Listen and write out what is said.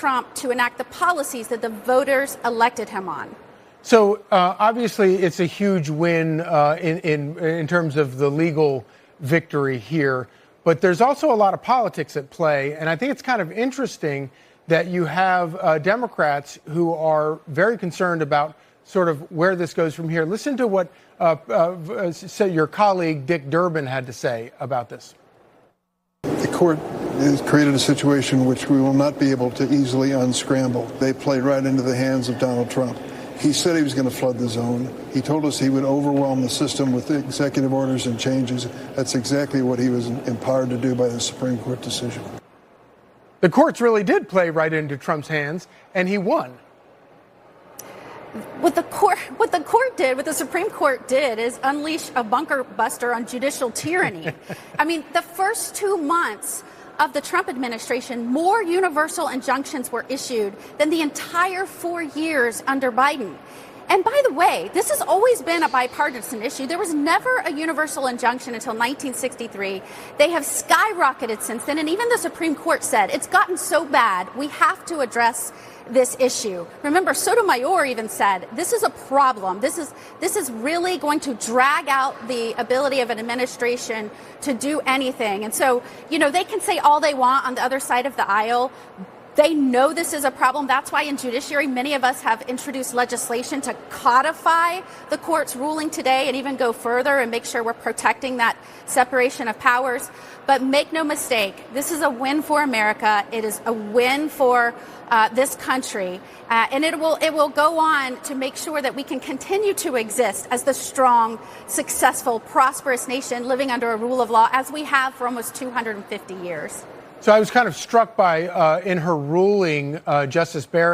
Trump to enact the policies that the voters elected him on. So obviously, it's a huge win in terms of the legal victory here. But there's also a lot of politics at play. And I think it's kind of interesting that you have Democrats who are very concerned about sort of where this goes from here. Listen to what your colleague Dick Durbin had to say about this. The court has created a situation which we will not be able to easily unscramble. They played right into the hands of Donald Trump. He said he was going to flood the zone. He told us he would overwhelm the system with executive orders and changes. That's exactly what he was empowered to do by the Supreme Court decision. The courts really did play right into Trump's hands, and he won. What the Supreme Court did is unleash a bunker buster on judicial tyranny. I mean, the first 2 months of the Trump administration, more universal injunctions were issued than the entire 4 years under Biden. And by the way, this has always been a bipartisan issue. There was never a universal injunction until 1963. They have skyrocketed since then. And even the Supreme Court said it's gotten so bad, we have to address this issue. Remember, Sotomayor even said this is a problem. This is really going to drag out the ability of an administration to do anything. And so, they can say all they want on the other side of the aisle. They know this is a problem. That's why in judiciary, many of us have introduced legislation to codify the court's ruling today and even go further and make sure we're protecting that separation of powers. But make no mistake, this is a win for America. It is a win for this country. And it will go on to make sure that we can continue to exist as the strong, successful, prosperous nation living under a rule of law as we have for almost 250 years. So I was kind of struck by, in her ruling, Justice Barrett